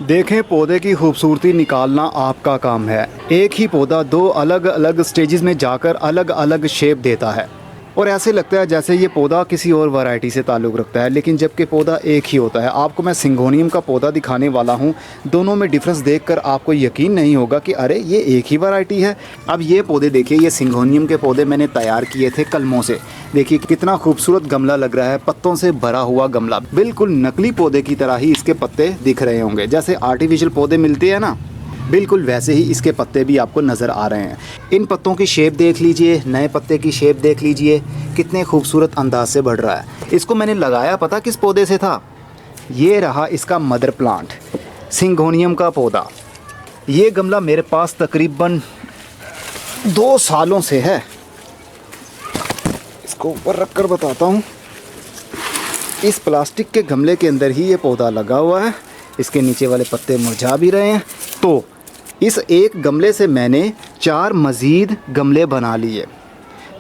देखें, पौधे की खूबसूरती निकालना आपका काम है। एक ही पौधा दो अलग अलग स्टेजेस में जाकर अलग अलग शेप देता है और ऐसे लगता है जैसे ये पौधा किसी और वैरायटी से ताल्लुक़ रखता है, लेकिन जबकि पौधा एक ही होता है। आपको मैं सिंगोनियम का पौधा दिखाने वाला हूँ। दोनों में डिफरेंस देखकर आपको यकीन नहीं होगा कि अरे ये एक ही वैरायटी है। अब ये पौधे देखिए, ये सिंगोनियम के पौधे मैंने तैयार किए थे कलमों से। देखिए कितना खूबसूरत गमला लग रहा है, पत्तों से भरा हुआ गमला। बिल्कुल नकली पौधे की तरह ही इसके पत्ते दिख रहे होंगे, जैसे आर्टिफिशियल पौधे मिलते हैं ना, बिल्कुल वैसे ही इसके पत्ते भी आपको नज़र आ रहे हैं। इन पत्तों की शेप देख लीजिए, नए पत्ते की शेप देख लीजिए, कितने खूबसूरत अंदाज से बढ़ रहा है। इसको मैंने लगाया पता किस पौधे से था? ये रहा इसका मदर प्लांट, सिंगोनियम का पौधा। ये गमला मेरे पास तकरीबन 2 सालों से है। इसको ऊपर रख कर बताता हूँ। इस प्लास्टिक के गमले के अंदर ही ये पौधा लगा हुआ है। इसके नीचे वाले पत्ते मुरझा भी रहे हैं। तो इस एक गमले से मैंने 4 मज़ीद गमले बना लिए,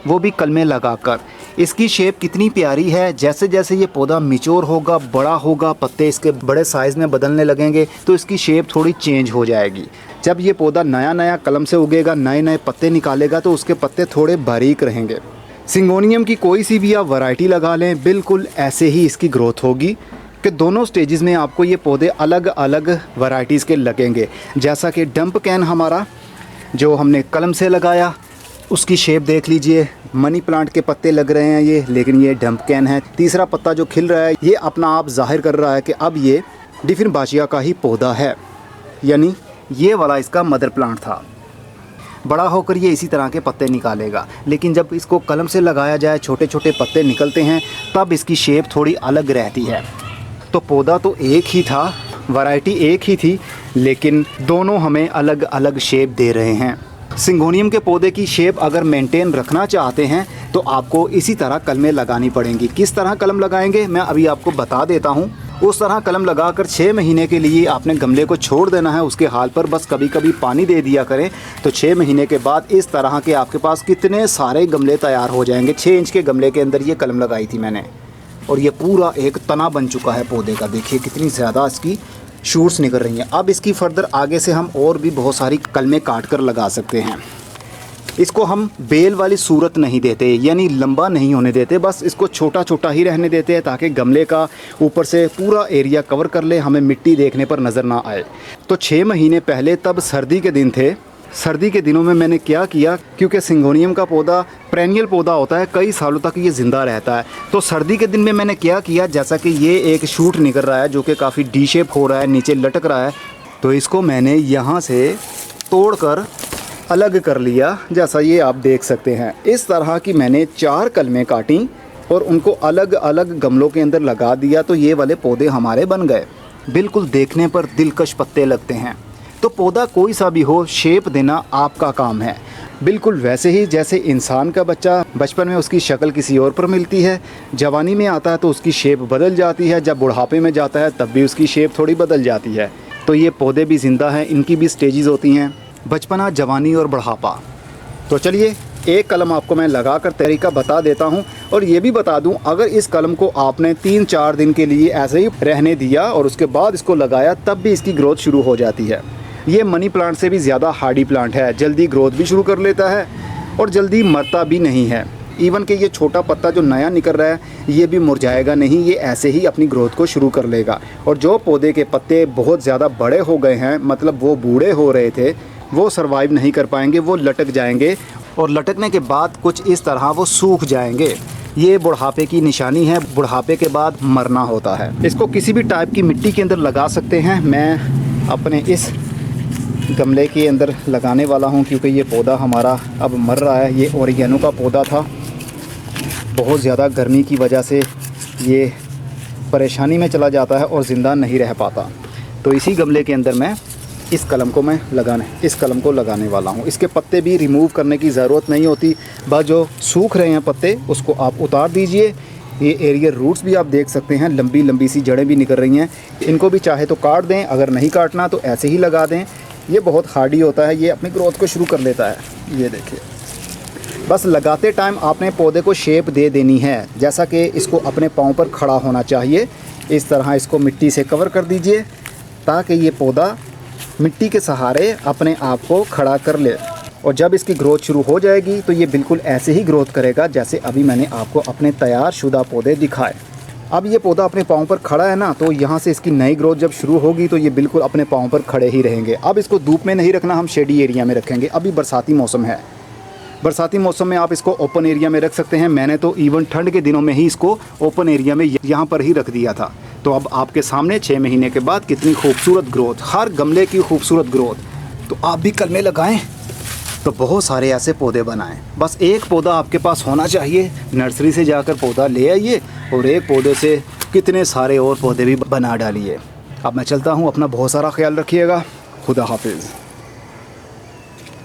वो भी कलमे लगाकर। इसकी शेप कितनी प्यारी है। जैसे जैसे ये पौधा मैच्योर होगा, बड़ा होगा, पत्ते इसके बड़े साइज़ में बदलने लगेंगे तो इसकी शेप थोड़ी चेंज हो जाएगी। जब ये पौधा नया नया कलम से उगेगा, नए नए पत्ते निकालेगा तो उसके पत्ते थोड़े बारीक रहेंगे। सिंगोनियम की कोई सी भी आप वैरायटी लगा लें, बिल्कुल ऐसे ही इसकी ग्रोथ होगी कि दोनों स्टेजेस में आपको ये पौधे अलग अलग वैरायटीज़ के लगेंगे। जैसा कि डंप कैन हमारा जो हमने कलम से लगाया, उसकी शेप देख लीजिए। मनी प्लांट के पत्ते लग रहे हैं ये, लेकिन ये डंप कैन है। तीसरा पत्ता जो खिल रहा है ये अपना आप जाहिर कर रहा है कि अब ये डिफिनबाशिया का ही पौधा है, यानी ये वाला इसका मदर प्लांट था। बड़ा होकर ये इसी तरह के पत्ते निकालेगा, लेकिन जब इसको कलम से लगाया जाए, छोटे छोटे पत्ते निकलते हैं, तब इसकी शेप थोड़ी अलग रहती है। तो पौधा तो एक ही था, वैरायटी एक ही थी, लेकिन दोनों हमें अलग अलग शेप दे रहे हैं। सिंगोनियम के पौधे की शेप अगर मेंटेन रखना चाहते हैं तो आपको इसी तरह कलमें लगानी पड़ेंगी। किस तरह कलम लगाएंगे मैं अभी आपको बता देता हूँ। उस तरह कलम लगाकर 6 महीने के लिए आपने गमले को छोड़ देना है उसके हाल पर। बस कभी कभी पानी दे दिया करें तो 6 महीने के बाद इस तरह के आपके पास कितने सारे गमले तैयार हो जाएंगे। 6 इंच के गमले के अंदर ये कलम लगाई थी मैंने, और ये पूरा एक तना बन चुका है पौधे का। देखिए कितनी ज़्यादा इसकी शूट्स निकल रही हैं। अब इसकी फर्दर आगे से हम और भी बहुत सारी कलमें काट कर लगा सकते हैं। इसको हम बेल वाली सूरत नहीं देते, यानी लंबा नहीं होने देते, बस इसको छोटा छोटा ही रहने देते हैं ताकि गमले का ऊपर से पूरा एरिया कवर कर ले, हमें मिट्टी देखने पर नज़र ना आए। तो 6 महीने पहले तब सर्दी के दिन थे। सर्दी के दिनों में मैंने क्या किया, क्योंकि सिंगोनियम का पौधा पेरेनियल पौधा होता है, कई सालों तक ये ज़िंदा रहता है। तो सर्दी के दिन में मैंने क्या किया, जैसा कि ये एक शूट निकल रहा है जो कि काफ़ी डी शेप हो रहा है, नीचे लटक रहा है, तो इसको मैंने यहाँ से तोड़कर अलग कर लिया। जैसा ये आप देख सकते हैं, इस तरह की मैंने 4 कलमें काटी और उनको अलग अलग गमलों के अंदर लगा दिया। तो ये वाले पौधे हमारे बन गए। बिल्कुल देखने पर दिलकश पत्ते लगते हैं। तो पौधा कोई सा भी हो, शेप देना आपका काम है। बिल्कुल वैसे ही जैसे इंसान का बच्चा बचपन में उसकी शक्ल किसी और पर मिलती है, जवानी में आता है तो उसकी शेप बदल जाती है, जब बुढ़ापे में जाता है तब भी उसकी शेप थोड़ी बदल जाती है। तो ये पौधे भी ज़िंदा हैं, इनकी भी स्टेजेस होती हैं, बचपना, जवानी और बुढ़ापा। तो चलिए एक कलम आपको मैं लगाकर तरीका बता देता हूं, और ये भी बता दूं, अगर इस कलम को आपने 3-4 दिन के लिए ऐसे ही रहने दिया और उसके बाद इसको लगाया, तब भी इसकी ग्रोथ शुरू हो जाती है। ये मनी प्लांट से भी ज़्यादा हार्डी प्लांट है, जल्दी ग्रोथ भी शुरू कर लेता है और जल्दी मरता भी नहीं है। इवन कि ये छोटा पत्ता जो नया निकल रहा है ये भी मुरझाएगा नहीं, ये ऐसे ही अपनी ग्रोथ को शुरू कर लेगा। और जो पौधे के पत्ते बहुत ज़्यादा बड़े हो गए हैं, मतलब वो बूढ़े हो रहे थे, वो सर्वाइव नहीं कर पाएंगे, वो लटक जाएंगे और लटकने के बाद कुछ इस तरह वो सूख जाएंगे। ये बुढ़ापे की निशानी है, बुढ़ापे के बाद मरना होता है। इसको किसी भी टाइप की मिट्टी के अंदर लगा सकते हैं। मैं अपने इस गमले के अंदर लगाने वाला हूँ क्योंकि ये पौधा हमारा अब मर रहा है। ये ओरिगेनो का पौधा था, बहुत ज़्यादा गर्मी की वजह से ये परेशानी में चला जाता है और ज़िंदा नहीं रह पाता। तो इसी गमले के अंदर मैं इस कलम को लगाने वाला हूँ। इसके पत्ते भी रिमूव करने की ज़रूरत नहीं होती, बस जो सूख रहे हैं पत्ते उसको आप उतार दीजिए। ये एरियल रूट्स भी आप देख सकते हैं, लंबी लंबी सी जड़ें भी निकल रही हैं। इनको भी चाहे तो काट दें, अगर नहीं काटना तो ऐसे ही लगा दें। ये बहुत हार्डी होता है, ये अपनी ग्रोथ को शुरू कर लेता है। ये देखिए, बस लगाते टाइम आपने पौधे को शेप दे देनी है, जैसा कि इसको अपने पाँव पर खड़ा होना चाहिए। इस तरह इसको मिट्टी से कवर कर दीजिए ताकि ये पौधा मिट्टी के सहारे अपने आप को खड़ा कर ले। और जब इसकी ग्रोथ शुरू हो जाएगी तो ये बिल्कुल ऐसे ही ग्रोथ करेगा जैसे अभी मैंने आपको अपने तैयार शुदा पौधे दिखाए। अब ये पौधा अपने पाँव पर खड़ा है ना, तो यहाँ से इसकी नई ग्रोथ जब शुरू होगी तो ये बिल्कुल अपने पाँव पर खड़े ही रहेंगे। अब इसको धूप में नहीं रखना, हम शेडी एरिया में रखेंगे। अभी बरसाती मौसम है, बरसाती मौसम में आप इसको ओपन एरिया में रख सकते हैं। मैंने तो इवन ठंड के दिनों में ही इसको ओपन एरिया में यहाँ पर ही रख दिया था। तो अब आपके सामने 6 महीने के बाद कितनी खूबसूरत ग्रोथ, हर गमले की खूबसूरत ग्रोथ। तो आप भी कलमे लगाएं तो बहुत सारे ऐसे पौधे बनाएं। बस एक पौधा आपके पास होना चाहिए, नर्सरी से जाकर पौधा ले आइए और एक पौधे से कितने सारे और पौधे भी बना डालिए। अब मैं चलता हूँ, अपना बहुत सारा ख्याल रखिएगा। खुदा हाफिज़।